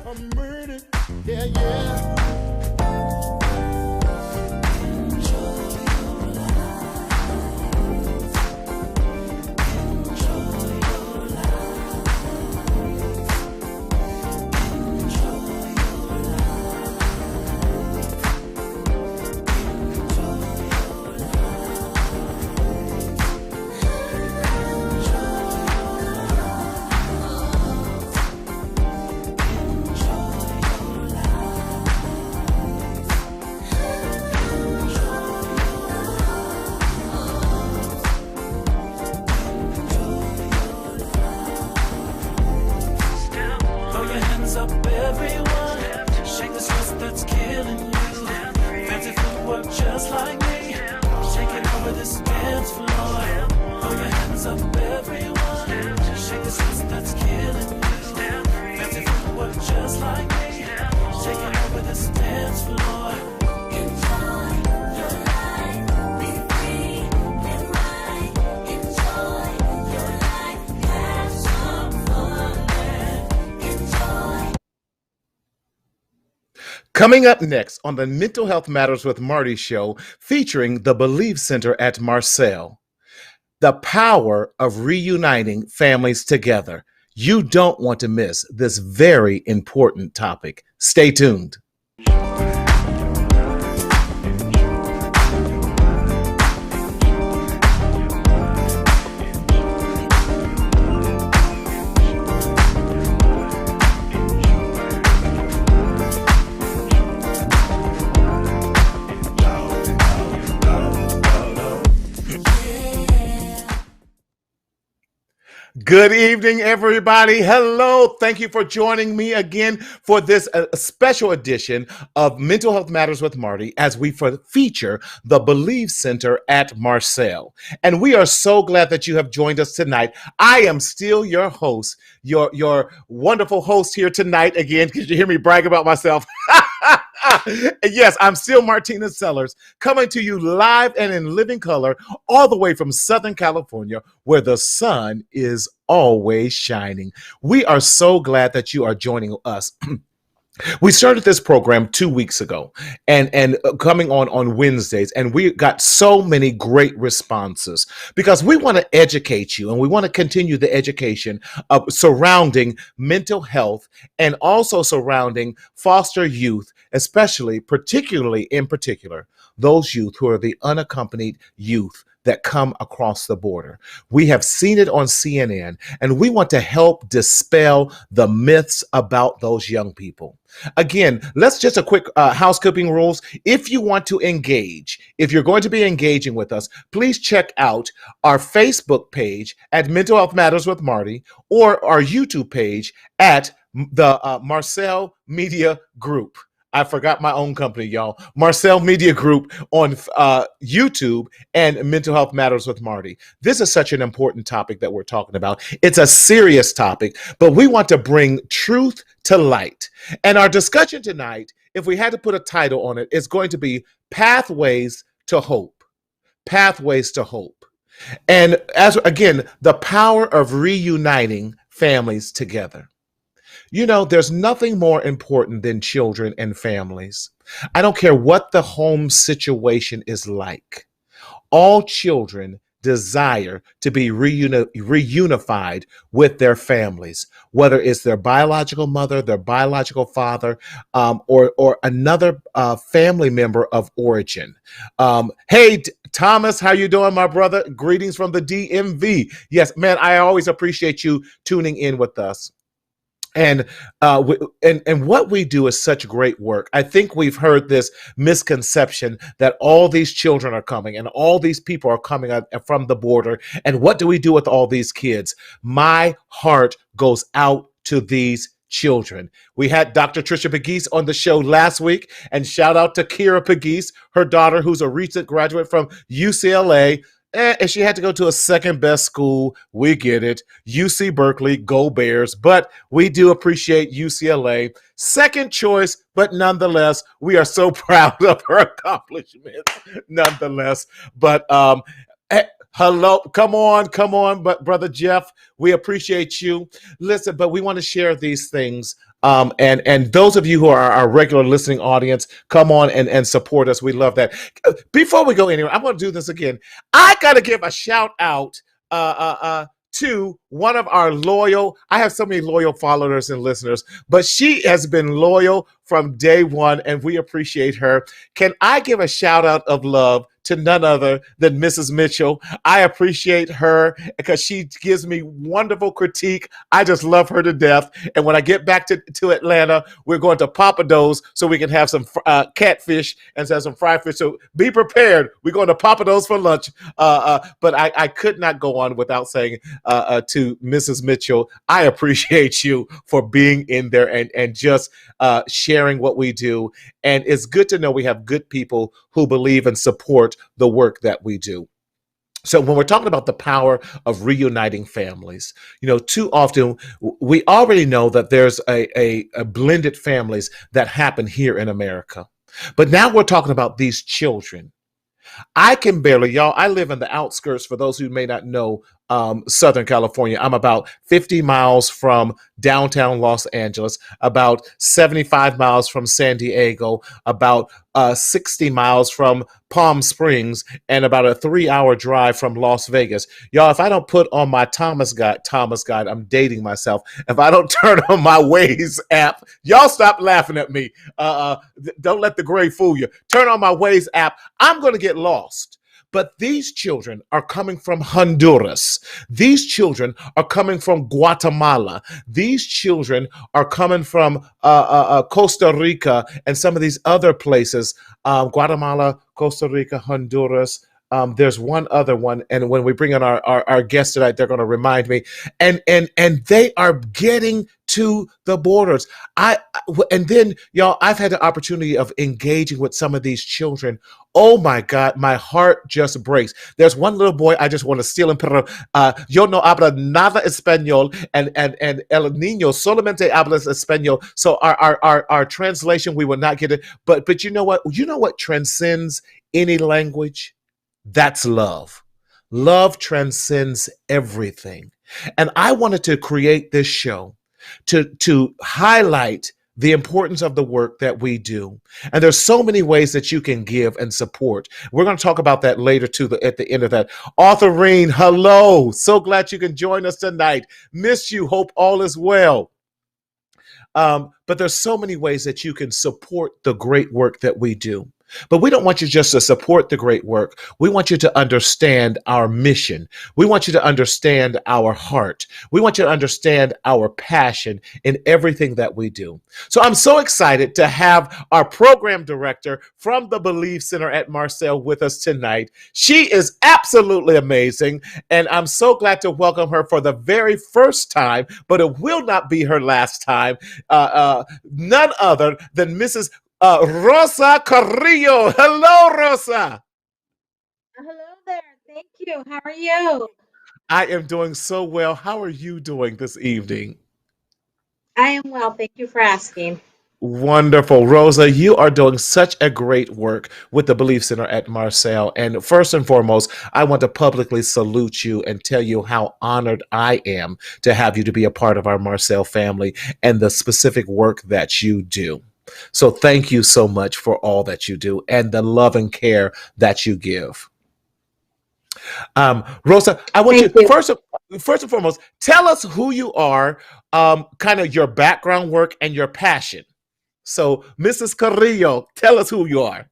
I'm murdered. Yeah, yeah. Coming up next on the Mental Health Matters with Marty show, featuring the Believe Center at Marcel, the power of reuniting families together. You don't want to miss this very important topic. Stay tuned. Good evening, everybody. Hello. Thank you for joining me again for this special edition of Mental Health Matters with Marty as we feature the Believe Center at Marcel. And we are so glad that you have joined us tonight. I am still your host, your wonderful host here tonight again, because you hear me brag about myself. Yes, I'm still Martina Sellers, coming to you live and in living color, all the way from Southern California, where the sun is always shining. We are so glad that you are joining us. We started this program 2 weeks ago and coming on Wednesdays, and we got so many great responses because we want to educate you and we want to continue the education of surrounding mental health and also surrounding foster youth, particularly in particular, those youth who are the unaccompanied youth that come across the border. We have seen it on CNN, and we want to help dispel the myths about those young people. Again, let's just a quick housekeeping rules. If you want to engage, if you're going to be engaging with us, please check out our Facebook page at Mental Health Matters with Marty or our YouTube page at the Marcel Media Group. I forgot my own company, y'all. Marcel Media Group on YouTube and Mental Health Matters with Marty. This is such an important topic that we're talking about. It's a serious topic, but we want to bring truth to light. And our discussion tonight, if we had to put a title on it, is going to be Pathways to Hope. Pathways to Hope. And as again, the power of reuniting families together. You know, there's nothing more important than children and families. I don't care what the home situation is like. All children desire to be reunified with their families, whether it's their biological mother, their biological father, or another family member of origin. Hey, Thomas, how you doing, my brother? Greetings from the DMV. Yes, man, I always appreciate you tuning in with us. And what we do is such great work. I think we've heard this misconception that all these children are coming and all these people are coming from the border. And what do we do with all these kids? My heart goes out to these children. We had Dr. Tricia Pegues on the show last week, and shout out to Kira Pegues, her daughter, who's a recent graduate from UCLA. And she had to go to a second best school. We get it. UC Berkeley, go Bears. But we do appreciate UCLA. Second choice, but nonetheless, we are so proud of her accomplishments. Nonetheless. But Hello, come on, but brother Jeff, we appreciate you. Listen, but we want to share these things. And those of you who are our regular listening audience, come on and support us. We love that. Before we go anywhere, I'm going to do this again. I got to give a shout out to one of our loyal. I have so many loyal followers and listeners, but she has been loyal from day one, and we appreciate her. Can I give a shout out of love to none other than Mrs. Mitchell? I appreciate her because she gives me wonderful critique. I just love her to death. And when I get back to Atlanta, we're going to Papa Do's so we can have some catfish and have some fried fish. So be prepared. We're going to Papa Do's for lunch. But I could not go on without saying to Mrs. Mitchell, I appreciate you for being in there and just sharing what we do. And it's good to know we have good people who believe and support the work that we do. So when we're talking about the power of reuniting families, too often we already know that there's a blended families that happen here in America. But now we're talking about these children. I can barely, y'all. I live in the outskirts. For those who may not know, Southern California. I'm about 50 miles from downtown Los Angeles, about 75 miles from San Diego, about 60 miles from Palm Springs, and about a 3-hour drive from Las Vegas. Y'all, if I don't put on my Thomas Guide, I'm dating myself. If I don't turn on my Waze app, y'all stop laughing at me. Don't let the gray fool you. Turn on my Waze app. I'm going to get lost. But these children are coming from Honduras. These children are coming from Guatemala. These children are coming from Costa Rica and some of these other places. Guatemala, Costa Rica, Honduras. There's one other one, and when we bring in our guest tonight, they're going to remind me. And they are getting to the borders. And then y'all, I've had the opportunity of engaging with some of these children. Oh my God, my heart just breaks. There's one little boy I just want to steal and put it on. Yo no habla nada español, and el niño solamente habla español. So our translation, we will not get it. But you know what? You know what transcends any language? That's love. Love transcends everything. And I wanted to create this show to highlight the importance of the work that we do. And there's so many ways that you can give and support. We're going to talk about that later too, at the end of that. Authorine, hello. So glad you can join us tonight. Miss you. Hope all is well. But there's so many ways that you can support the great work that we do. But we don't want you just to support the great work. We want you to understand our mission. We want you to understand our heart. We want you to understand our passion in everything that we do. So I'm so excited to have our program director from the Believe Center at Marcel with us tonight. She is absolutely amazing, and I'm so glad to welcome her for the very first time, but it will not be her last time. None other than Mrs. Rosa Carrillo. Hello, Rosa. Hello there. Thank you. How are you? I am doing so well. How are you doing this evening? I am well. Thank you for asking. Wonderful. Rosa, you are doing such a great work with the Belief Center at Marcel. And first and foremost, I want to publicly salute you and tell you how honored I am to have you to be a part of our Marcel family and the specific work that you do. So thank you so much for all that you do and the love and care that you give. Rosa, I want you Thank you. first and foremost, tell us who you are, kind of your background work and your passion. So, Mrs. Carrillo, tell us who you are.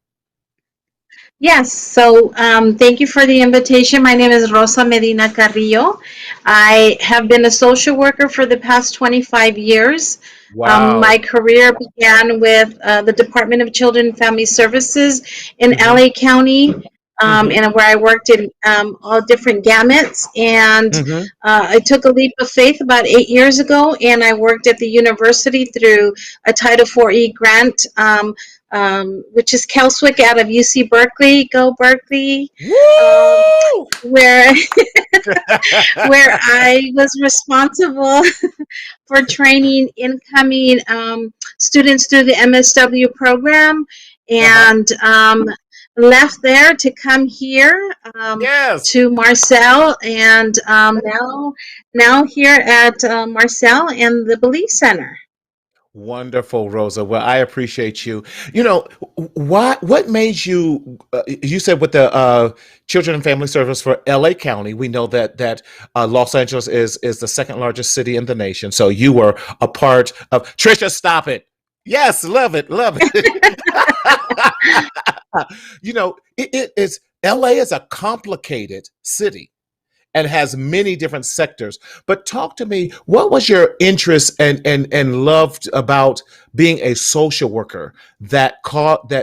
Yes. Thank you for the invitation. My name is Rosa Medina Carrillo. I have been a social worker for the past 25 years. My Wow. career began with the Department of Children and Family Services in Mm-hmm. LA County, Mm-hmm. and where I worked in all different gamuts. And Mm-hmm. I took a leap of faith about 8 years ago, and I worked at the university through a Title IV-E grant, which is Kelswick out of UC Berkeley. Go Berkeley! Um, Woo! where where I was responsible for training incoming students through the MSW program. Uh-huh. And left there to come here Yes. to Marcel, and now here at Marcel and the Belief Center. Wonderful, Rosa. Well, I appreciate you. You know, what made you you said with the Children and Family Service for LA County, we know that Los Angeles is the second largest city in the nation. So you were a part of Trisha, stop it. Yes, love it, love it. You know, it is LA is a complicated city and has many different sectors. But talk to me, what was your interest and loved about being a social worker that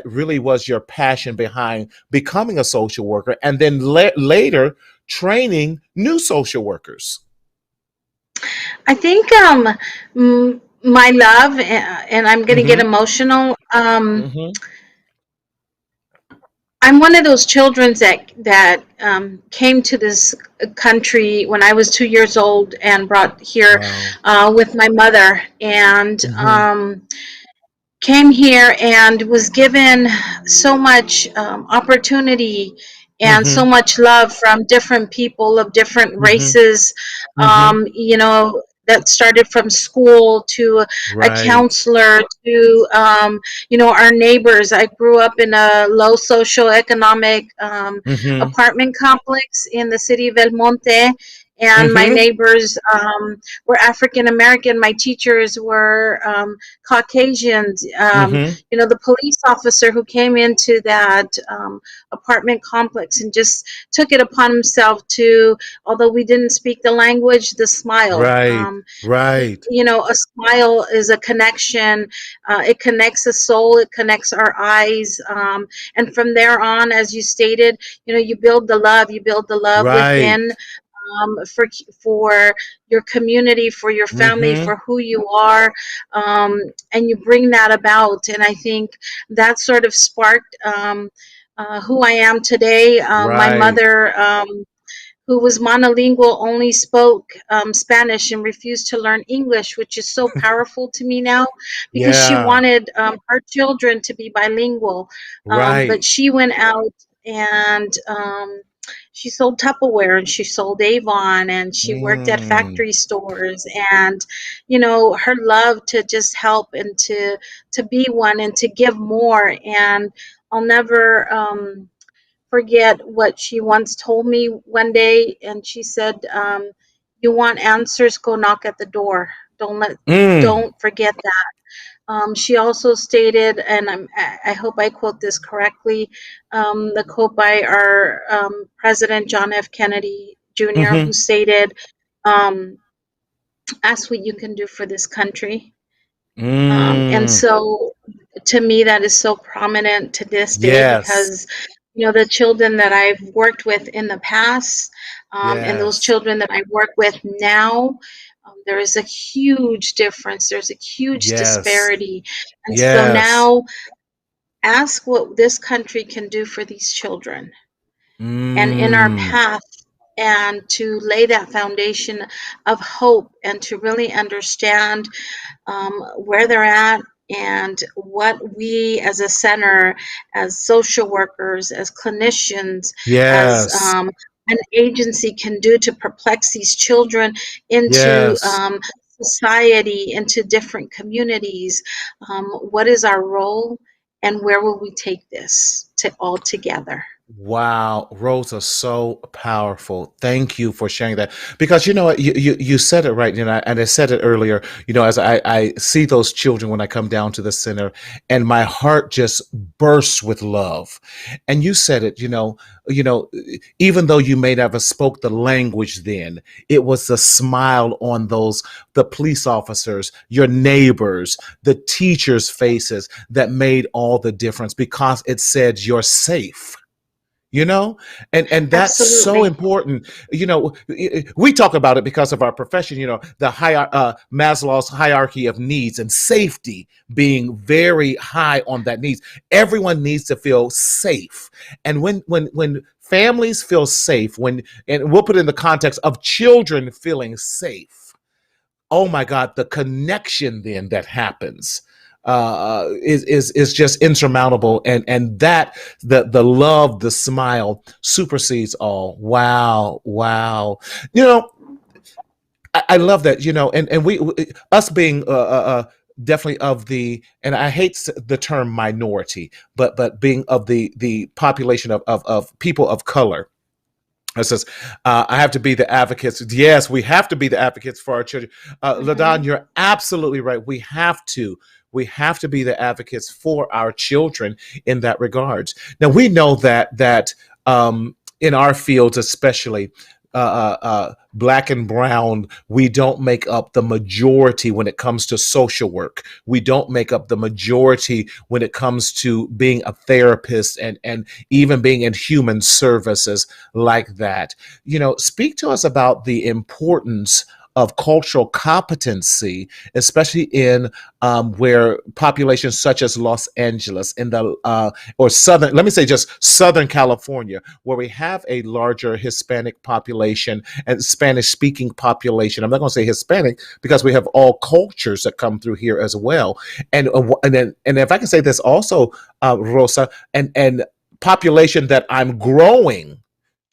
really was your passion behind becoming a social worker and then later training new social workers? I think my love, and I'm going to get Mm-hmm. emotional. Mm-hmm. I'm one of those children that came to this country when I was 2 years old and brought here Wow. with my mother, and Mm-hmm. came here and was given so much opportunity and so Mm-hmm. much love from different people of different Mm-hmm. races, Mm-hmm. that started from school to a Right. counselor to, our neighbors. I grew up in a low socioeconomic Mm-hmm. apartment complex in the city of El Monte. And my Mm-hmm. neighbors were African American. My teachers were Caucasians. Mm-hmm. The police officer who came into that apartment complex and just took it upon himself to, although we didn't speak the language, the smile. Right. Right. A smile is a connection. It connects the soul. It connects our eyes. And from there on, as you stated, you build the love. You build the love Right. within for your community, for your family, Mm-hmm. for who you are, and you bring that about. And I think that sort of sparked who I am today. My Right. mother, who was monolingual, only spoke Spanish and refused to learn English, which is so powerful to me now because she Yeah. wanted her children to be bilingual. But Right. she went out and she sold Tupperware and she sold Avon and she worked at Mm. factory stores. And, her love to just help and to be one and to give more. And I'll never forget what she once told me one day, and she said, "You want answers? Go knock at the door. Mm. Don't forget that." She also stated, and I hope I quote this correctly, the quote by our President John F. Kennedy Jr., who Mhm. stated, um, "Ask what you can do for this country." And Mm. so to me, that is so prominent to this day Yes. because, the children that I've worked with in the past, and those Yes. children that I work with now, there is a huge difference. There's a huge Yes. disparity. And so Yes. now ask what this country can do for these children and in our Mm. path, and to lay that foundation of hope and to really understand where they're at and what we as a center, as social workers, as clinicians, as Yes. an agency can do to perplex these children into Yes. society, into different communities. What is our role and where will we take this to all together? Wow, Rosa, so powerful. Thank you for sharing that. Because you know what, you said it right, and I said it earlier. As I see those children when I come down to the center, and my heart just bursts with love. And you said it, even though you may not have spoke the language then, it was the smile on the police officers, your neighbors, the teachers' faces that made all the difference because it said you're safe, you know and that's so Absolutely. important. We talk about it because of our profession, the Maslow's hierarchy of needs and safety being very high on that needs. Everyone needs to feel safe, and when families feel safe, and we'll put it in the context of children feeling safe, oh my God, the connection then that happens. is just insurmountable, and that the love, the smile supersedes all. Wow, wow. You know, I love that. You know, and us being definitely of the, and I hate the term minority, but being of the population of people of color. It says, I have to be the advocates. Yes, we have to be the advocates for our children. Mm-hmm. LaDon, you're absolutely right. We have to. We have to be the advocates for our children in that regards. Now we know that in our fields, especially black and brown, we don't make up the majority when it comes to social work. We don't make up the majority when it comes to being a therapist and even being in human services like that. You know, speak to us about the importance of cultural competency, especially in where populations such as Los Angeles in the or southern, let me say just Southern California, where we have a larger Hispanic population and Spanish speaking population. I'm not going to say Hispanic because we have all cultures that come through here as well. And if I can say this also, Rosa, and population that I'm growing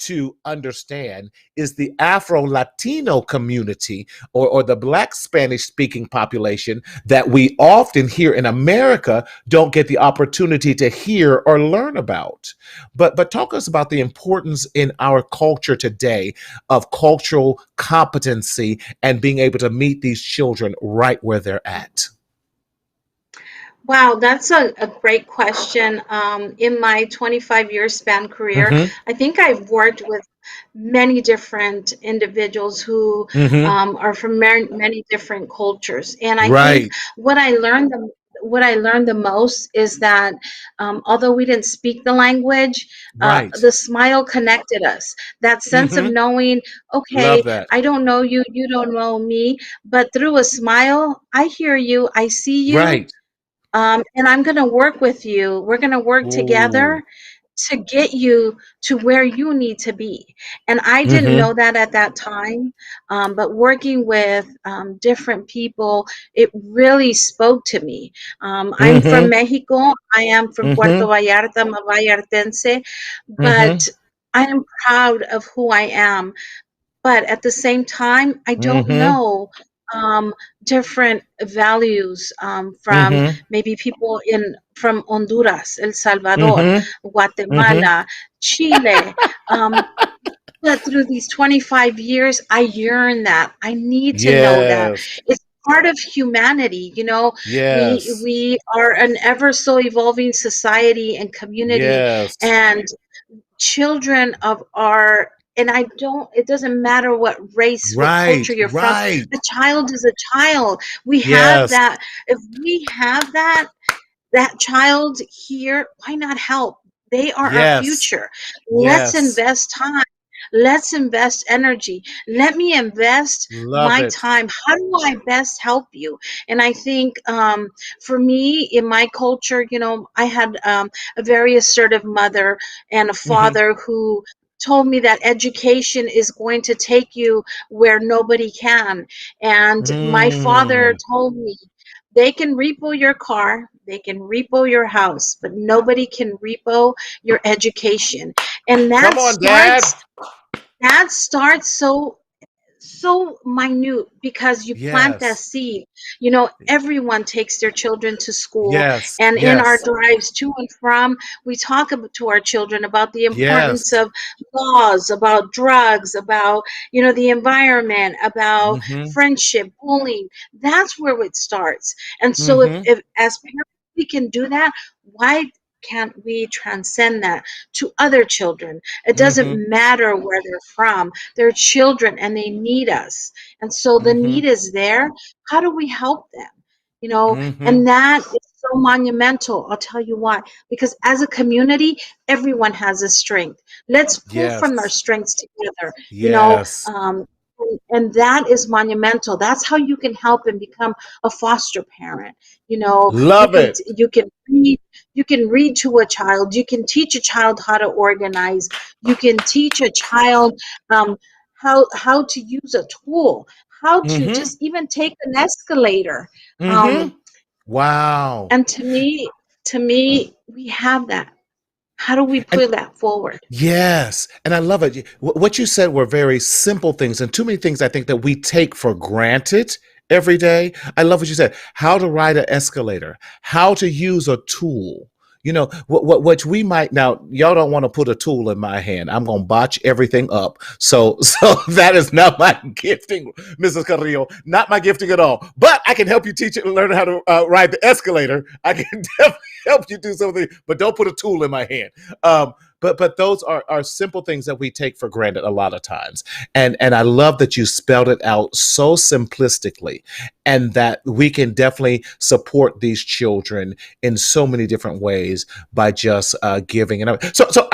to understand is the Afro Latino community, or the Black Spanish speaking population that we often here in America don't get the opportunity to hear or learn about. But talk us about the importance in our culture today of cultural competency and being able to meet these children right where they're at. Wow, that's a great question. In my 25-year span career, Mm-hmm. I think I've worked with many different individuals who Mm-hmm. are from many different cultures. And I think Right. what I learned what I learned the most is that although we didn't speak the language, Right. the smile connected us. That sense of Mm-hmm. knowing, Love okay, that. I don't know you, you don't know me, but through a smile, I hear you, I see you, Right. and I'm going to work with you. We're going to work Ooh. together to get you to where you need to be. And I didn't Mm-hmm. know that at that time, but working with different people, it really spoke to me. I'm from Mm-hmm. Mexico. I am from Puerto Mm-hmm. Vallarta. I'm a Vallartense, Mm-hmm. but I am proud of who I am, but at the same time, I don't Mm-hmm. know um, different values from Mm-hmm. maybe people in from Honduras, El Salvador, Mm-hmm. Mm-hmm. Guatemala, Chile. Um, but through these 25 years, I yearn that. I need to know that. Yes. It's part of humanity. You know, Yes. we are an ever so evolving society and community, Yes. and children of our, and I don't, it doesn't matter what race, what Right. culture you're from, Right. a child is a child. We have Yes. that. If we have that child here, why not help? They are our Yes. future. Let's Yes. invest time. Let's invest energy. Let me invest Love my it. time. How do I best help you? And I think for me, in my culture, you know, I had a very assertive mother and a Mm-hmm. father who told me that education is going to take you where nobody can. And my father Mm. told me, they can repo your car, they can repo your house, but nobody can repo your education. And Come on, Dad. that starts so minute because you plant that Yes. seed. You know, everyone takes their children to school, Yes. and in our Yes. drives to and from, we talk to our children about the importance Yes. of laws, about drugs, about, you know, the environment, about Mm-hmm. friendship, bullying. That's where it starts. And so Mm-hmm. if as parents we can do that, why can't we transcend that to other children? It doesn't Mm-hmm. matter where they're from, they're children and they need us. And so the Mm-hmm. need is there. How do we help them? You know, Mm-hmm. and that is so monumental. I'll tell you why. Because as a community, everyone has a strength. Let's pull from our Yes. strengths together, you know. Yes. And that is monumental. That's how you can help and become a foster parent. You know, Love it. you can read to a child, you can teach a child how to organize, you can teach a child um, how to use a tool, how to Mm-hmm. just even take an escalator. Mm-hmm. um, Wow. And to me, we have that. How do we And put that forward? yes, and I love it. What you said were very simple things, and too many things I think that we take for granted every day. I love what you said. How to ride an escalator, how to use a tool. What we might now. Y'all don't want to put a tool in my hand. I'm gonna botch everything up. So that is not my gifting, Mrs. Carrillo. Not my gifting at all. But I can help you teach it and learn how to ride the escalator. I can definitely help you do something, but don't put a tool in my hand. But those are simple things that we take for granted a lot of times. And I love that you spelled it out so simplistically, and that we can definitely support these children in so many different ways by just giving. And so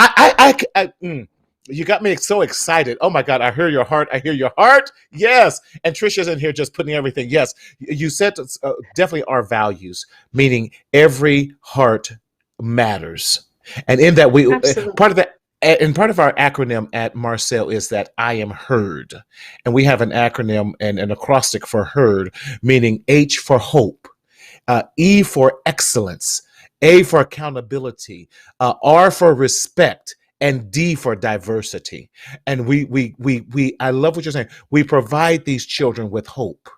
you got me so excited. Oh my God, I hear your heart. I hear your heart. Yes. And Trisha's in here just putting everything. Yes. You said definitely our values, meaning every heart matters. And in that, we Absolutely. part of that, and part of our acronym at Marcel is that I am heard. And we have an acronym and an acrostic for heard, meaning H for hope, E for excellence, A for accountability, R for respect, and D for diversity. And I love what you're saying. We provide these children with hope.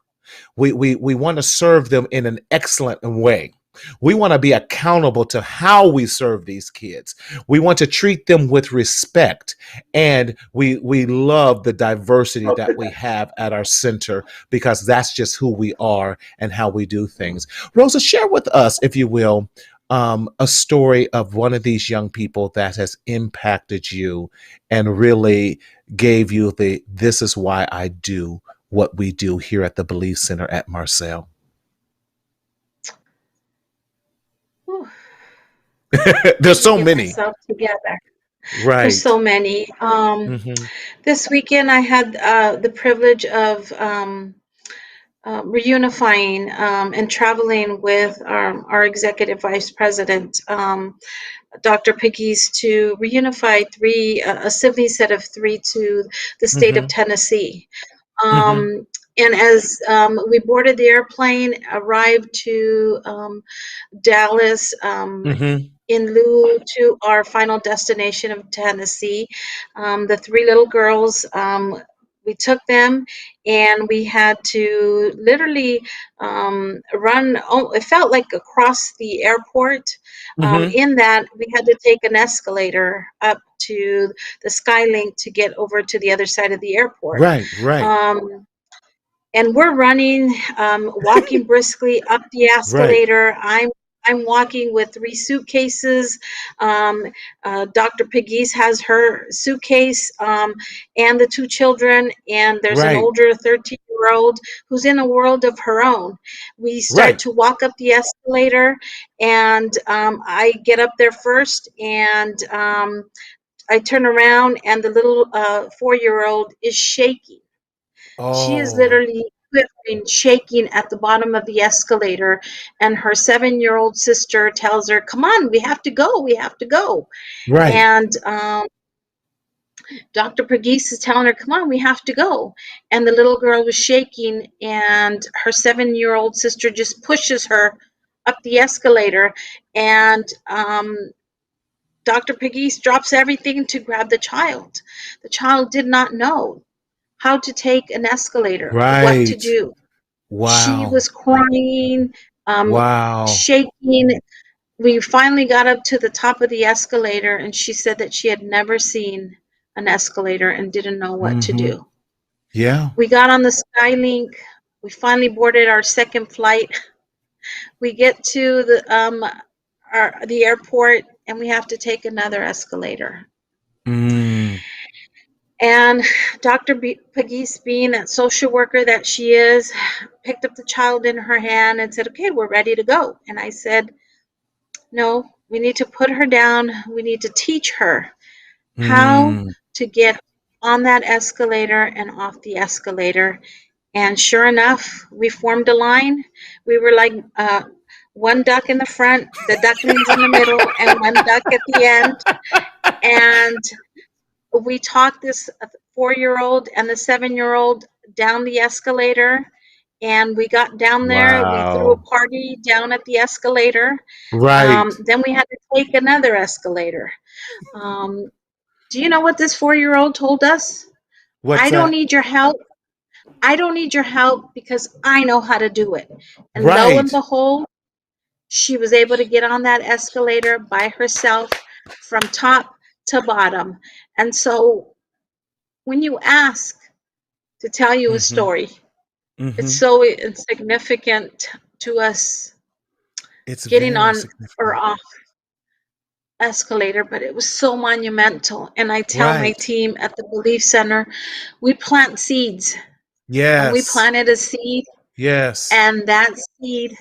We want to serve them in an excellent way. We want to be accountable to how we serve these kids. We want to treat them with respect. And we love the diversity that we have at our center, because that's just who we are and how we do things. Rosa, share with us, if you will, a story of one of these young people that has impacted you and really gave you this is why I do what we do here at the Belief Center at Marcel. Whew, There's need to so get many. myself together. There's Right. so many. Hmm. This weekend I had the privilege of reunifying and traveling with our executive vice president, Dr. Piggies, to reunify a sibling set of three to the state of Hmm. Tennessee. Hmm. And as we boarded the airplane, arrived to Dallas, Hmm. in lieu to our final destination of Tennessee. The three little girls, we took them and we had to literally run, oh, it felt like across the airport. Hmm. In that, we had to take an escalator up to the Skylink to get over to the other side of the airport. Right. Right. Um, and we're running, walking briskly up the Right. escalator. I'm walking with three suitcases. Um, Dr. Piggies has her suitcase, and the two children, and there's an Right. older 13-year-old who's in a world of her own. We start Right. to walk up the escalator, and I get up there first, and I turn around, and the little 4-year-old is shaking. She is Oh. literally quivering, shaking at the bottom of the escalator, and her 7-year-old sister tells her, "Come on, we have to go, we have to go." Right. And Dr. Pagis is telling her, "Come on, we have to go." And the little girl was shaking, and her 7-year-old sister just pushes her up the escalator, and Dr. Pagis drops everything to grab the child. The child did not know how to take an escalator, what to Right. do. She Wow. was crying, Wow. shaking. We finally got up to the top of the escalator, and she said that she had never seen an escalator and didn't know what to Hmm. do. Yeah. We got on the Skylink. We finally boarded our second flight. We get to the airport, and we have to take another escalator. Mm. And Dr. Pagis, being that social worker that she is, picked up the child in her hand and said, "Okay, we're ready to go." And I said, "No, we need to put her down. We need to teach her how Mm. to get on that escalator and off the escalator." And sure enough, we formed a line. We were like one duck in the front, the ducklings in the middle, and one duck at the end. And we talked this 4-year-old and the 7-year-old down the escalator, And we got down there. We threw a Wow. party down at the escalator. Right. Then we had to take another escalator. Um, do you know what this 4-year-old told us? What's I don't that? need your help. I don't need your help because I know how to do it. And lo and Right. behold, she was able to get on that escalator by herself from top to bottom. And so when you ask to tell you a Mm-hmm. story, it's Mm-hmm. so insignificant to us It's getting very on or significant. off escalator, but it was so monumental. And I tell my Right. team at the Belief Center, we plant seeds, and we Yes. planted a seed, Yes. and that seed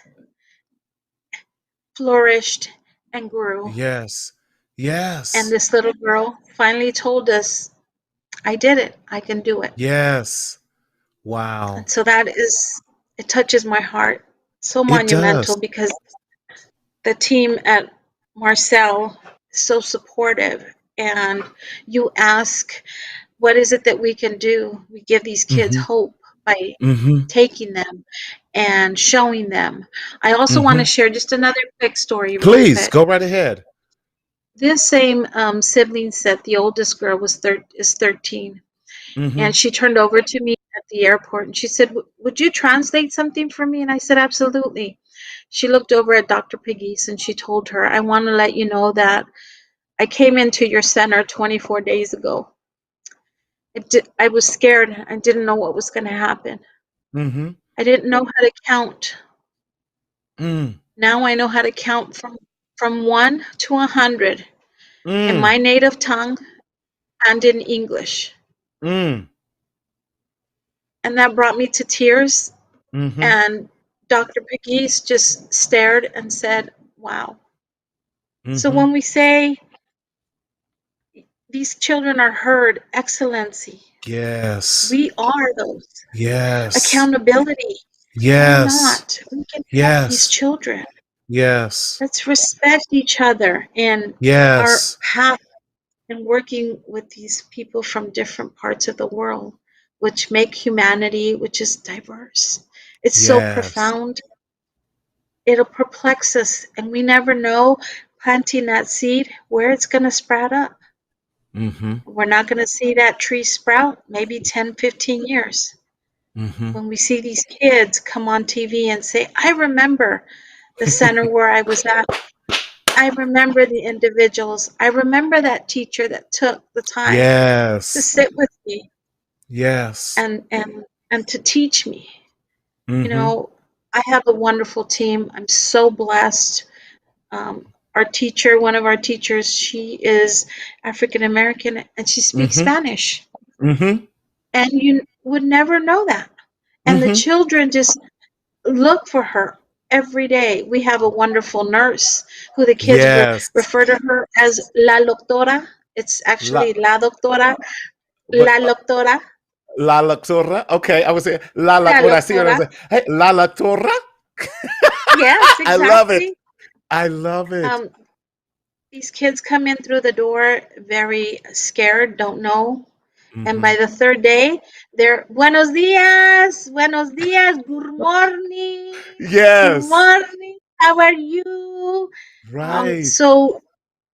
flourished and grew. Yes. And Yes. this little girl finally told us, I did it. I can do it. Yes. Wow. And so that is, it touches my heart. So It does. monumental because the team at Marcel is so supportive. And you ask, what is it that we can do? We give these kids Mm-hmm. hope by Mm-hmm. taking them and showing them. I also want to Mm-hmm. share just another quick story, real Please quick. go right ahead. This same sibling said the oldest girl is 13, Mm-hmm. and she turned over to me at the airport and she said, Would you translate something for me? And I said, absolutely. She looked over at Dr. Pegues and she told her, I want to let you know that I came into your center 24 days ago. I was scared. I didn't know what was going to happen. Mm-hmm. I didn't know how to count. Mm. Now I know how to count from 1 to 100 in Mm. my native tongue and in English. Mm. And that brought me to tears. Mm-hmm. And Dr. Pegues just stared and said, wow. So Mm-hmm. when we say these children are heard, excellency, Yes. we are those. Yes. Accountability, we're Yes. not. We can help these Yes. children. Yes. Let's respect each other in our Yes. path in working with these people from different parts of the world, which make humanity, which is diverse. It's so Yes. profound. It'll perplex us, and we never know planting that seed where it's going to sprout up. Mm-hmm. We're not going to see that tree sprout maybe 10, 15 years. Mm-hmm. When we see these kids come on TV and say, I remember the center where I was at. I remember the individuals. I remember that teacher that took the time to Yes. sit with me Yes. and to teach me. You Mm-hmm. know, I have a wonderful team. I'm so blessed. Our teacher, one of our teachers, she is African American and she speaks Mm-hmm. Spanish. Mm-hmm. And you would never know that. And the Mm-hmm. children just look for her every day. We have a wonderful nurse who the kids Yes. refer to her as La Doctora. It's La actually La Doctora. what La Doctora. La Lactora? Okay, I would say La La Lac when I see her, I Doctora. say, hey, La Lactora? Yes, I love it. exactly. I love it. Um, these kids come in through the door very scared, don't know. And Mm-hmm. by the third day, they're buenos dias, good morning, good Yes. morning, how are you? Right. So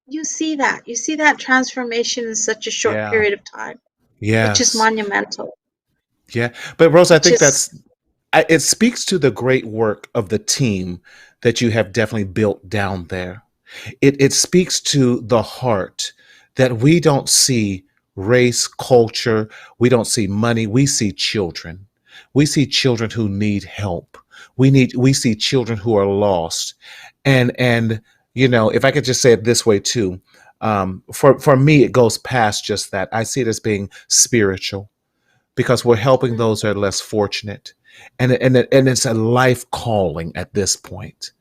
you see that transformation in such a short Yeah. period of time, which is Yes. monumental, Yeah. But Rose, I which think is that's it speaks to the great work of the team that you have definitely built down there. It speaks to the heart that we don't see race, culture, we don't see money, we see children. We see children who need help. We see children who are lost. And you know, if I could just say it this way too, for me it goes past just that. I see it as being spiritual because we're helping mhm. those that are less fortunate. And it's a life calling at this point.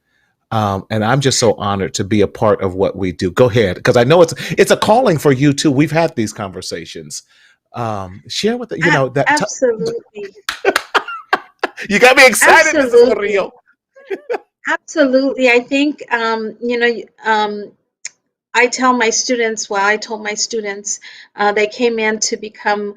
And I'm just so honored to be a part of what we do. Go ahead, because I know it's a calling for you too. We've had these conversations. Share with the, you know that Absolutely, you got me excited, Mrs. absolutely, Murillo. absolutely. I think I tell my students, well, I told my students, they came in to become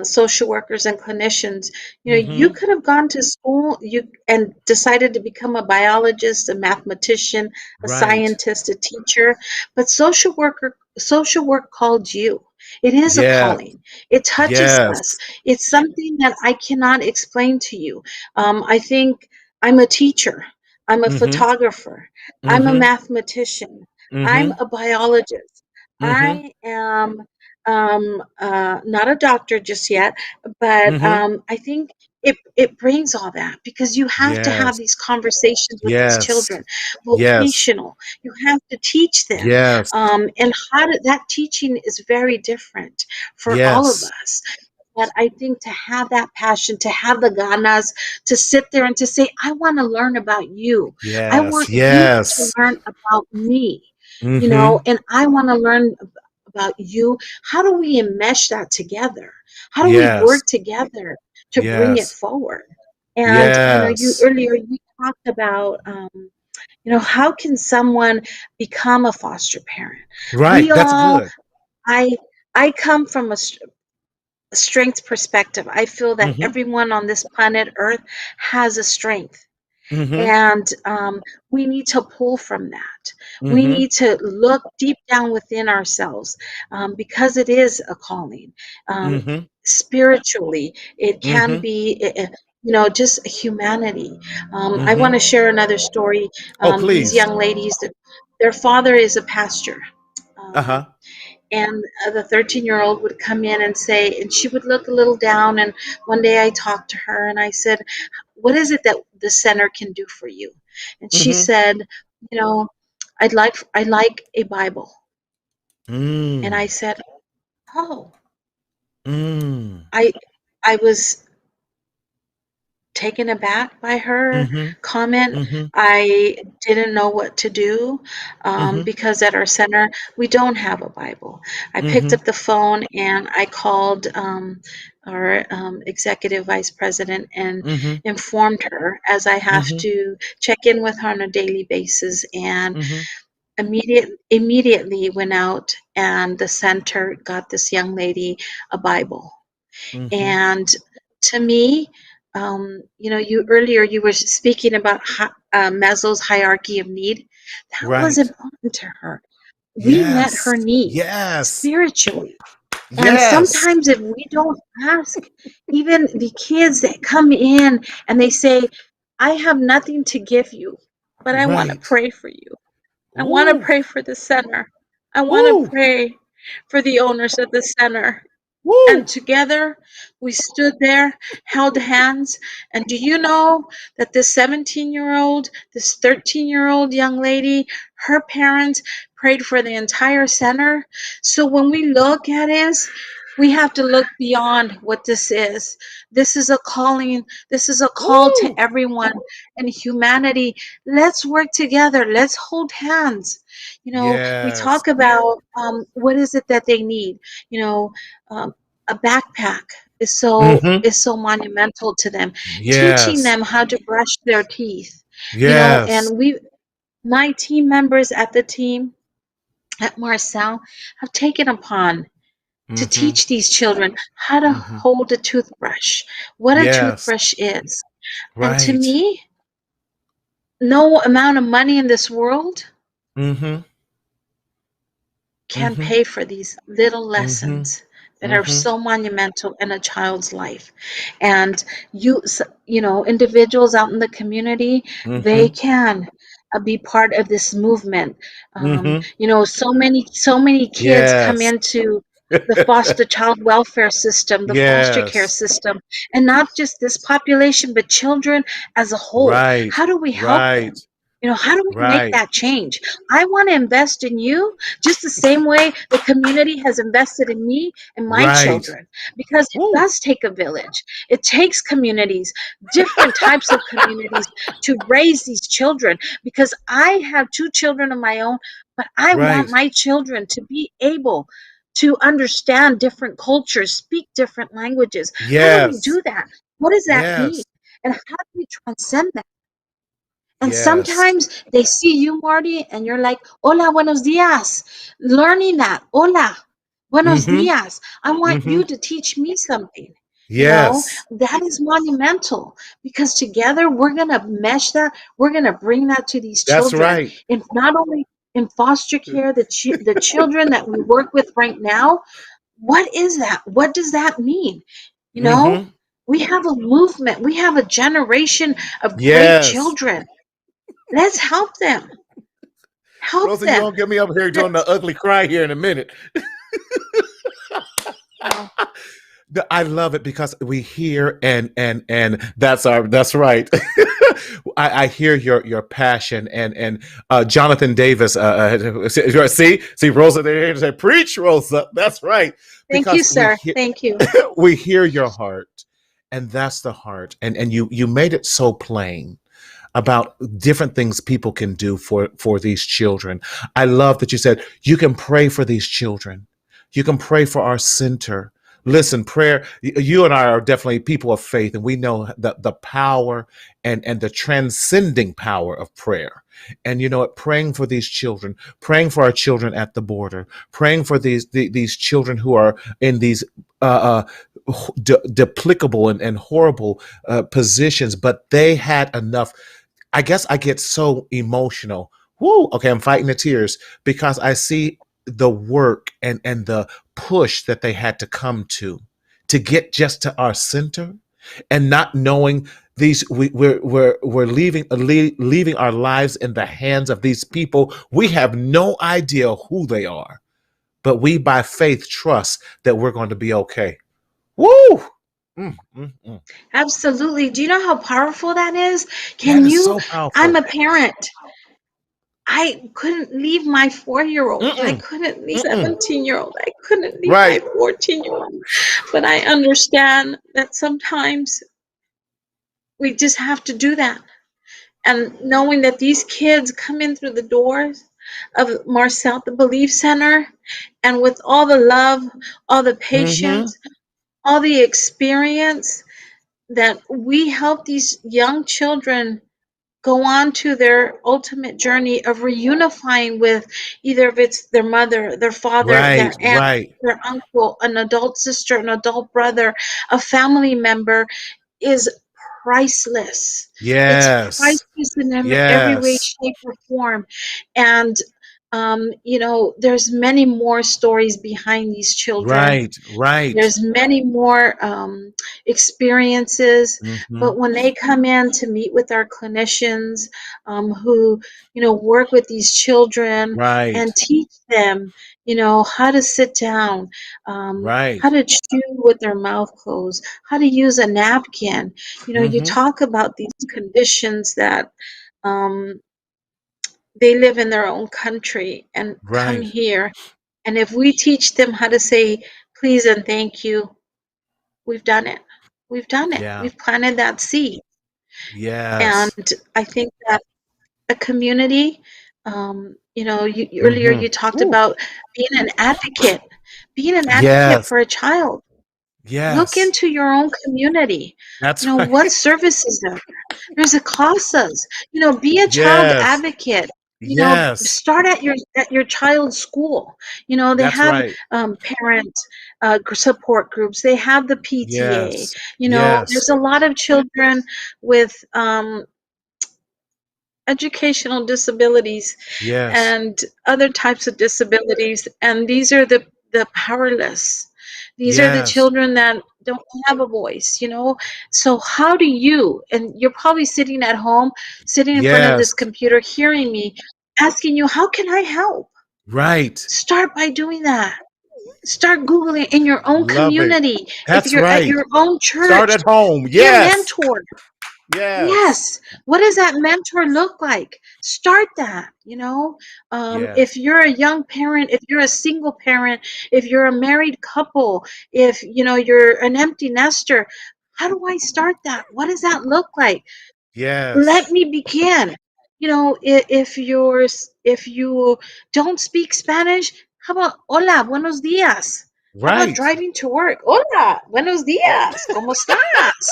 social workers and clinicians. You know, you Mm-hmm. could have gone to school, you and decided to become a biologist, a mathematician, a Right. scientist, a teacher, but social work called you. It is a Yeah. calling. It touches us. Yes. It's something that I cannot explain to you. I think I'm a teacher. I'm a Mm-hmm. photographer. I'm a Mm-hmm. mathematician. I'm Mm-hmm. a biologist. Mm-hmm. I am not a doctor just yet, but Mm-hmm. I think it brings all that because you have to have Yes. these conversations with these Yes. children, Yes. vocational. You have to teach them, Yes. and how to, that teaching is very different for all of Yes. us. But I think to have that passion, to have the ganas, to sit there and to say, I want to learn about you. I Yes. want you to Yes. learn about me, Mm-hmm. and I want to learn about you. How do we enmesh that together? How do we Yes. work together to bring it Yes. forward? And, you Yes. earlier, you talked about, how can someone become a foster parent? We Right. That's all, good. I, I come from strength perspective. I feel that Mm-hmm. everyone on this planet Earth has a strength. Mm-hmm. And we need to pull from that. We Mm-hmm. need to look deep down within ourselves because it is a calling. Um, Mm-hmm. Spiritually, it can Mm-hmm. be, just humanity. I Mm-hmm. want to share another story. Oh, These please. young ladies, their father is a pastor. Um, Uh-huh. and the 13-year-old would come in and say, and she would look a little down. And one day I talked to her and I said, what is it that the center can do for you? And she Mm-hmm. said, you know, I'd like a Bible. And I Mm. said, oh, Mm. I I was taken aback by her Mm-hmm. comment. Mm-hmm. I didn't know what to do Mm-hmm. because at our center, we don't have a Bible. I picked Mm-hmm. up the phone and I called our executive vice president and Mm-hmm. informed her, as I have Mm-hmm. to check in with her on a daily basis. And Mm-hmm. immediately went out, and the center got this young lady a Bible. Mm-hmm. And to me, you earlier you were speaking about Maslow's hierarchy of need. That was Right. important to her. We met Yes. her need Yes. spiritually. And Yes. sometimes if we don't ask, even the kids that come in and they say, I have nothing to give you, but I want to Right. pray for you. I want to Woo. pray for the center. I want to Woo. pray for the owners of the center. And Woo. together we stood there, held hands. And do you know that this 17-year-old, this 13-year-old young lady, her parents prayed for the entire center? So when we look at it, we have to look beyond what this is. This is a calling, this is a call to Woo. everyone and humanity. Let's work together, let's hold hands. We Yes. talk about what is it that they need. You know, um, a backpack Mm-hmm. is so monumental to them. Teaching Yes. them how to brush their teeth, Yes. and my team members at the team at Marcel have taken upon to Mm-hmm. teach these children how to Mm-hmm. hold a toothbrush, what a Yes. toothbrush is. And to Right. me, no amount of money in this world Mm-hmm. can Mm-hmm. pay for these little Mm-hmm. lessons that are Mm-hmm. so monumental in a child's life. And individuals out in the community, they Mm-hmm. can be part of this movement. Mm-hmm. So many kids come Yes. into the foster child welfare system, the foster care Yes. system, and not just this population, but children as a whole. Right. How do we help Right. them? How do we make Right. that change? I want to invest in you just the same way the community has invested in me and my Right. children, because it Woo. does take a village. It takes communities, different types of communities, to raise these children, because I have two children of my own, but I want Right. my children to be able to understand different cultures, speak different languages. How do we Yes. do that? What does that mean? Yes. And how do we transcend that? And Yes. sometimes they see you, Marty, and you're like, hola, buenos dias. Learning that, hola, buenos Mm-hmm. dias. I want Mm-hmm. you to teach me something. You know, Yes. that is monumental because together we're going to mesh that. We're going to bring that to these That's children. right. And not only in foster care, the children that we work with right now, what is that? What does that mean? You know, Mm-hmm. we have a movement, we have a generation of great Yes. children. Let's help them. Help Rosa, you them. don't get me up here doing the Let's, ugly cry here in a minute. well, I love it because we hear and that's right. I hear your passion and Jonathan Davis. See Rosa there say preach Rosa. That's right thank you, because sir. Thank you. we hear your heart, and that's the heart, and you made it so plain about different things people can do for these children. I love that you said you can pray for these children. You can pray for our center. Listen, prayer, you and I are definitely people of faith, and we know the power and the transcending power of prayer. And you know what? Praying for these children, praying for our children at the border, praying for these children who are in these deplicable and horrible positions, but they had enough. I guess I get so emotional. Woo, okay, I'm fighting the tears because I see the work and the push that they had to come to get just to our center, and not knowing these we're leaving our lives in the hands of these people. We have no idea who they are, but we by faith trust that we're going to be okay. Woo! Mm. Absolutely. Do you know how powerful that is? That Can is you? so I'm powerful. a parent. I couldn't leave my 4 year old. I Mm-mm, couldn't leave mm-mm. 17-year-old. I couldn't leave my Right. 14-year-old. But I understand that sometimes we just have to do that. And knowing that these kids come in through the doors of Marcel, the Belief Center, and with all the love, all the Mm-hmm. patience, all the experience, that we help these young children go on to their ultimate journey of reunifying with either if it's their mother, their father, Right. their aunt, Right. their uncle, an adult sister, an adult brother, a family member is priceless. It's Yes. priceless in every way, Yes. shape, or form. And there's many more stories behind these children. Right. Right. There's many more experiences, Mm-hmm. but when they come in to meet with our clinicians who, work with these children Right. and teach them, how to sit down, Right. how to chew with their mouth closed, how to use a napkin. You Mm-hmm. talk about these conditions that um, they live in their own country and come Right. here. And if we teach them how to say please and thank you, we've done it. We've done it. Yeah. We've planted that seed. And Yes. I think that a community, earlier Mm-hmm. you talked Ooh. about being an advocate Yes. for a child. Look Yes. into your own community. That's What right. services are there? There's a CASAs. Be a child Yes. advocate. Yes. Start at your child's school. They That's have right. parent support groups. They have the PTA. Yes. Yes. There's a lot of children with educational disabilities Yes. and other types of disabilities, and these are the powerless. These are the Yes. children that don't have a voice. So how do you, and you're probably sitting at home, sitting in front of Yes. this computer hearing me, asking you, how can I help? Right. Start by doing that. Start Googling in your own Love it. community. If That's you're at right. your own Start church, at home. be a Yes. mentor. Yes. Yes. What does that mentor look like? Start that. Yes. If you're a young parent, if you're a single parent, if you're a married couple, if you're an empty nester, how do I start that? What does that look like? Let Yes. me begin. If you don't speak Spanish, how about hola, buenos dias? How about Right. driving to work? Hola, buenos dias. ¿Cómo estás?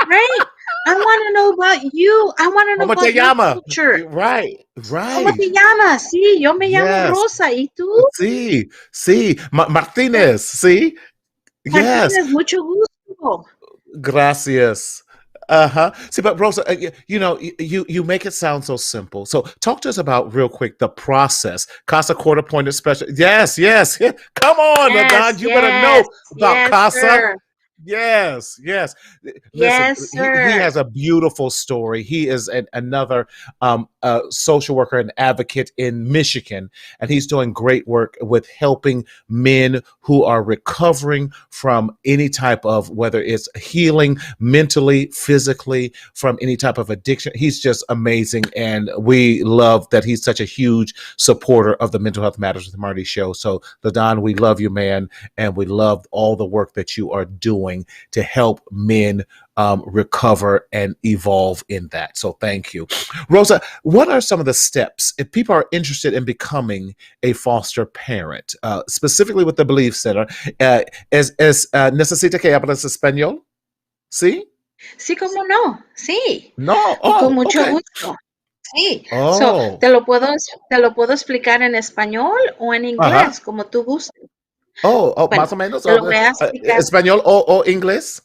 Right? I want to know about you. I want to know ¿Cómo te about your llama? culture. Right, ¿Cómo right. te llamas? Sí, yo me llamo Yes. Rosa. ¿Y tú? Sí, sí. Eh, Martinez, see? Yes. Martínez, mucho gusto. Gracias. Uh-huh. See, but Rosa, you make it sound so simple. So talk to us about real quick the process. Casa Court appointed special. Yes, yes. Come on, Yes, Don. You better yes, know about yes, Casa. sir. Yes, yes. Listen, Yes, he sir. has a beautiful story. He is another social worker and advocate in Michigan, and he's doing great work with helping men who are recovering from any type of, whether it's healing mentally, physically, from any type of addiction. He's just amazing, and we love that he's such a huge supporter of the Mental Health Matters with Marty show. So, LaDon, we love you, man, and we love all the work that you are doing to help men recover and evolve in that. So thank you. Rosa, what are some of the steps if people are interested in becoming a foster parent, specifically with the Belief Center? ¿Necesita que hables español? ¿Sí? Sí, cómo no. Sí, No. con Oh, mucho okay. gusto. Sí. So, Oh. te lo puedo explicar en español o en Ajá. inglés, como tú gustes. Más Bueno, o menos. te lo voy a explicar. ¿Español o inglés?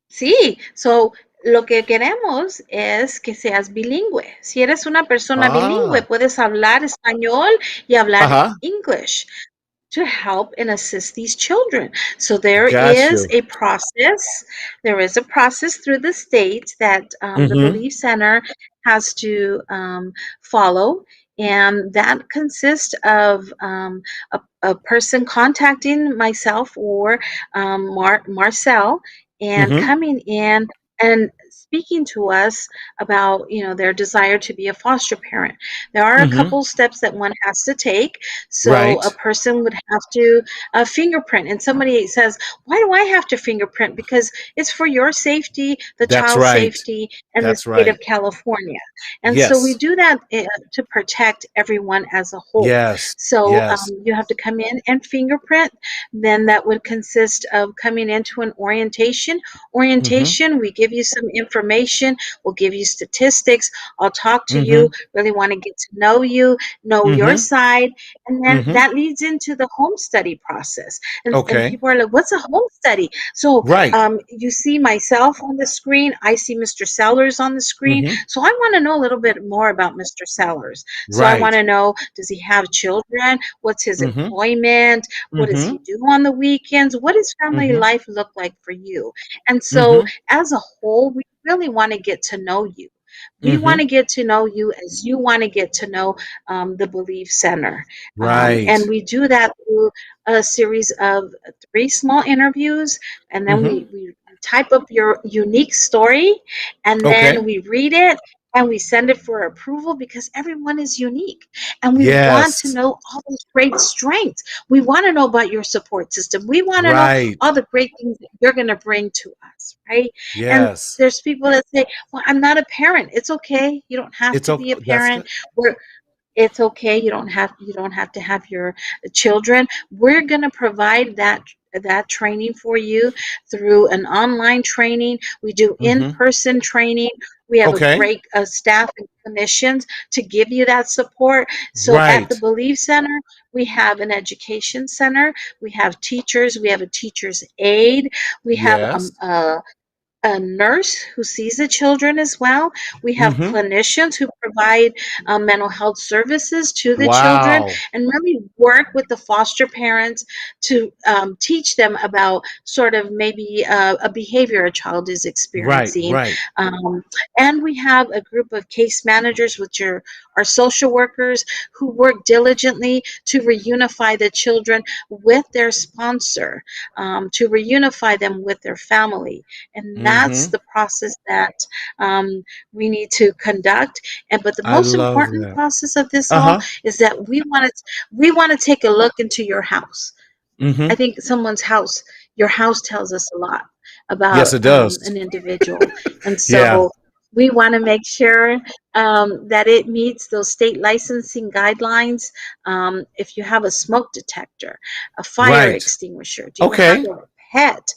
Sí, so lo que queremos es que seas bilingüe. Si eres una persona bilingüe, Ah. puedes hablar español y hablar Ajá. English to help and assist these children. So there Got is you. a process. There is a process through the state that the Mm-hmm. Belief Center has to follow, and that consists of a person contacting myself or Marcel and Mm-hmm. coming in and speaking to us about their desire to be a foster parent. There are a Mm-hmm. couple steps that one has to take. So a Right. person would have to fingerprint, and somebody says, why do I have to fingerprint? Because it's for your safety, the That's child's right. safety, and the That's state right. of California. And so we Yes. do that to protect everyone as a whole. Yes. So Yes. you have to come in and fingerprint. Then that would consist of coming into an orientation. Mm-hmm. Orientation, we give you some information, we'll give you statistics. I'll talk to you, Mm-hmm. really want to get to know you, know your Mm-hmm. side. And then Mm-hmm. that leads into the home study process. And Okay. people are like, what's a home study? So Right. you see myself on the screen, I see Mr. Sellers on the screen. Mm-hmm. So I want to know a little bit more about Mr. Sellers. So I want Right. to know, does he have children? What's his Mm-hmm. employment? What does Mm-hmm. he do on the weekends? What does family Mm-hmm. life look like for you? And so Mm-hmm. as a whole, we really want to get to know you. We want Mm-hmm. to get to know you as you want to get to know the Belief Center. Right. And we do that through a series of three small interviews, and then Mm-hmm. we type up your unique story, and then Okay. we read it and we send it for approval because everyone is unique. And we want to Yes. know all those great strengths. We want to know about your support system. We want to know Right. all the great things that you're going to bring to us, right? And Yes. there's people that say, well, I'm not a parent. It's okay. You don't have It's to okay. be a That's parent. good. We're It's okay. You don't have to have your children. We're going to provide that training for you through an online training. We do Mm-hmm. in-person training. We have a Okay. great staff and clinicians to give you that support. So at the Right. Believe Center, we have an education center. We have teachers. We have a teacher's aide. We have Yes. a nurse who sees the children as well. We have Mm-hmm. clinicians who provide mental health services to the children Wow. and really work with the foster parents to teach them about sort of maybe a behavior a child is Right. experiencing. Right. Um, and we have a group of case managers, which are our social workers, who work diligently to reunify the children with their sponsor, to reunify them with their family. And that's Mm-hmm. the process that um, we need to conduct. But the I most love important that. process of this all Uh-huh. is that we want to take a look into your house. I Mm-hmm. think your house tells us a lot Yes, about it does. an individual. And Yeah. so we want to make sure that it meets those state licensing guidelines. If you have a smoke detector, a fire Right. extinguisher, do you have Okay. a pet?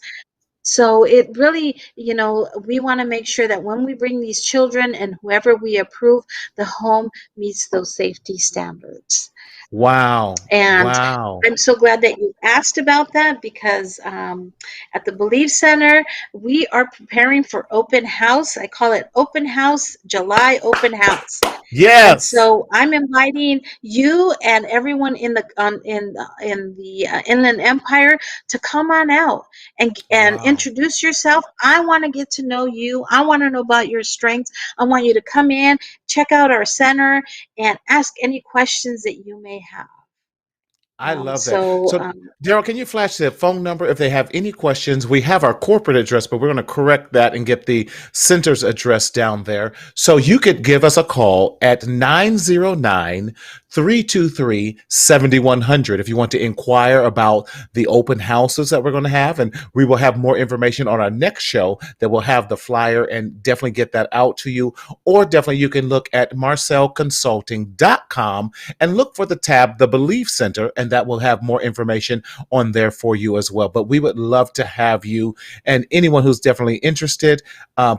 So it really, we want to make sure that when we bring these children and whoever we approve, the home meets those safety standards. Wow. And Wow. I'm so glad that you asked about that because at the Believe Center, we are preparing for open house. I call it open house, July open house. And Yes. so I'm inviting you and everyone in the Inland Empire to come on out and Wow. introduce yourself. I want to get to know you. I want to know about your strengths. I want you to come in, check out our center, and ask any questions that you may have. I love that. So, So, Daryl, can you flash the phone number if they have any questions? We have our corporate address, but we're going to correct that and get the center's address down there. So you could give us a call at 909-323-7100 if you want to inquire about the open houses that we're going to have. And we will have more information on our next show that will have the flyer and definitely get that out to you. Or definitely you can look at marcelconsulting.com and look for the tab, the Belief Center, and that will have more information on there for you as well. But we would love to have you and anyone who's definitely interested,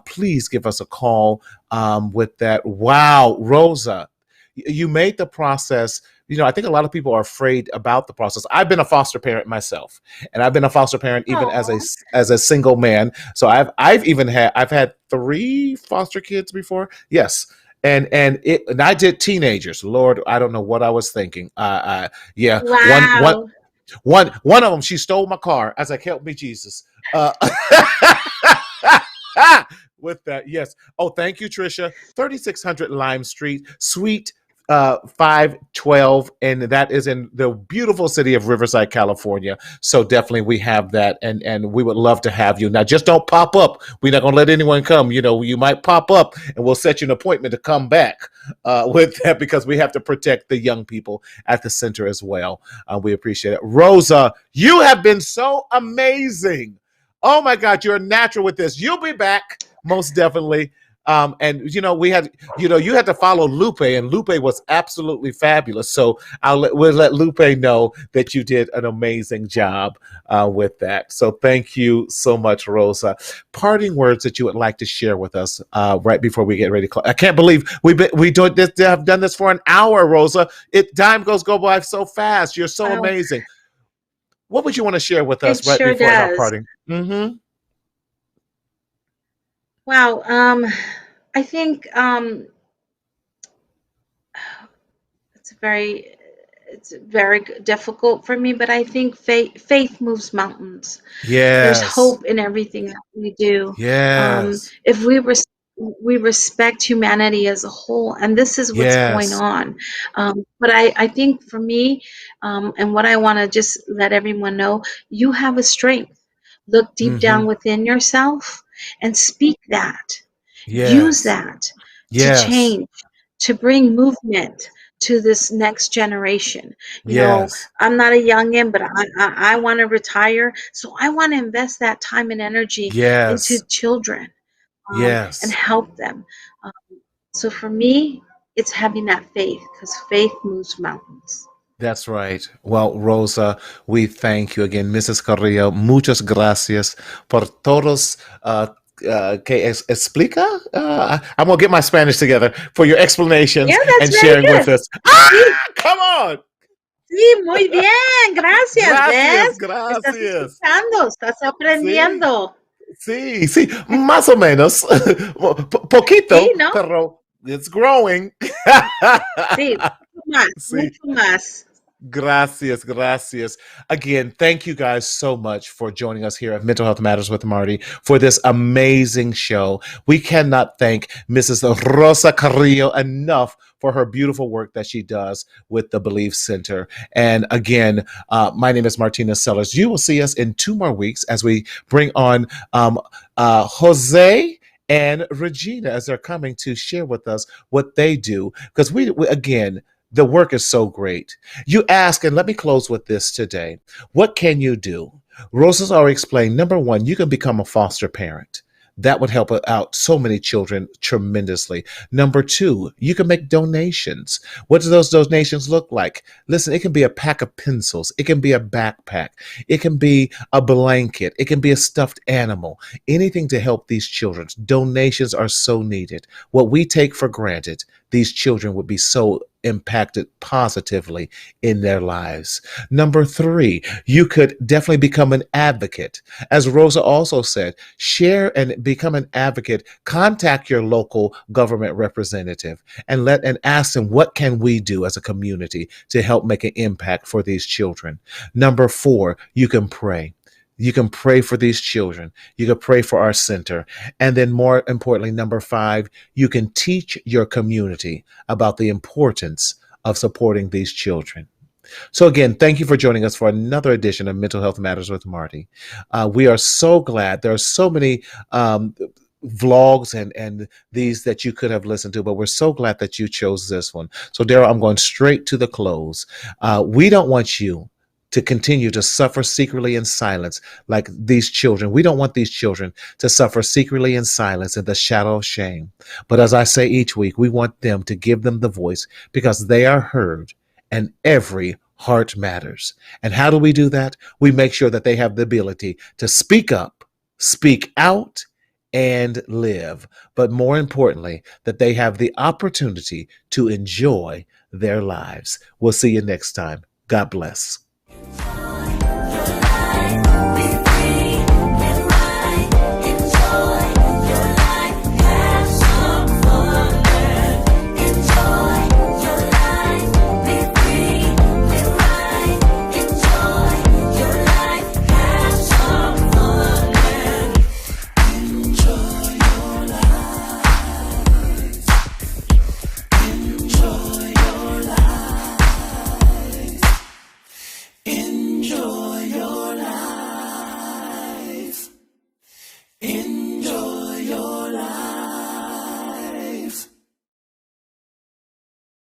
please give us a call with that. Wow, Rosa, you made the process. I think a lot of people are afraid about the process. I've been a foster parent myself, and I've been a foster parent even as oh, a single man. So I've had 3 foster kids before. Yes, and I did teenagers. Lord, I don't know what I was thinking. Yeah, wow. one of them, she stole my car. I was like, help me, Jesus. With that, yes. Oh, thank you, Trisha. 3600 Lime Street, Suite 512, and that is in the beautiful city of Riverside, California. So definitely we have that, and we would love to have you. Now, just don't pop up. We're not gonna let anyone come. You might pop up, and we'll set you an appointment to come back with that because we have to protect the young people at the center as well. We appreciate it. Rosa, you have been so amazing. Oh my God, you're a natural with this. You'll be back most definitely. And we had, you had to follow Lupe, and Lupe was absolutely fabulous. So we'll let Lupe know that you did an amazing job with that. So thank you so much, Rosa. Parting words that you would like to share with us right before we get ready to close. I can't believe have done this for an hour, Rosa. Time go by so fast. You're so Wow. amazing. What would you want to share with It us right sure before in our does. parting? Mm-hmm. Wow. I think it's very difficult for me, but I think faith moves mountains. There's Yes. hope in everything that we do. Yes. If we respect humanity as a whole, and this is what's going Yes. on. But I think for me, and what I want to just let everyone know, you have a strength. Look deep Mm-hmm. down within yourself and speak that. Use Yes. that to Yes. change, to bring movement to this next generation. Yes. I'm not a youngin, but I want to retire. So I want to invest that time and energy into Yes. children and Yes. help them. Um, so for me, it's having that faith because faith moves mountains. That's right. Well, Rosa, we thank you again, Mrs. Carrillo. Muchas gracias por todos que explica. I'm gonna get my Spanish together for your Yeah, explanations that's and very sharing with good. us. Sí, Come on! sí, muy bien. Gracias, Gracias, ¿ves? Estás gracias. escuchando, estás Sí, aprendiendo. sí, sí, más o menos, Sí, poquito, ¿no? pero it's growing. Sí, mucho más, Sí. mucho más. Gracias, gracias. Again, thank you guys so much for joining us here at Mental Health Matters with Marty for this amazing show. We cannot thank Mrs. Rosa Carrillo enough for her beautiful work that she does with the Belief Center. And again, my name is Martina Sellers. You will see us in 2 more weeks as we bring on Jose and Regina as they're coming to share with us what they do. Because we again, the work is so great. You ask, and let me close with this today. What can you do? Rosa's already explained. Number one, you can become a foster parent. That would help out so many children tremendously. Number two, you can make donations. What do those donations look like? Listen, it can be a pack of pencils, it can be a backpack, it can be a blanket, it can be a stuffed animal, anything to help these children. Donations are so needed. What we take for granted, these children would be so impacted positively in their lives. Number three, you could definitely become an advocate. As Rosa also said, share and become an advocate. Contact your local government representative and ask them, what can we do as a community to help make an impact for these children? Number four, you can pray. You can pray for these children. You can pray for our center. And then, more importantly, number five, you can teach your community about the importance of supporting these children. So, again, thank you for joining us for another edition of Mental Health Matters with Marty. We are so glad. There are so many vlogs and these that you could have listened to, but we're so glad that you chose this one. So, Daryl, I'm going straight to the close. We don't want you to continue to suffer secretly in silence like these children. We don't want these children to suffer secretly in silence in the shadow of shame. But as I say each week, we want them to give them the voice because they are heard and every heart matters. And how do we do that? We make sure that they have the ability to speak up, speak out, and live. But more importantly, that they have the opportunity to enjoy their lives. We'll see you next time. God bless.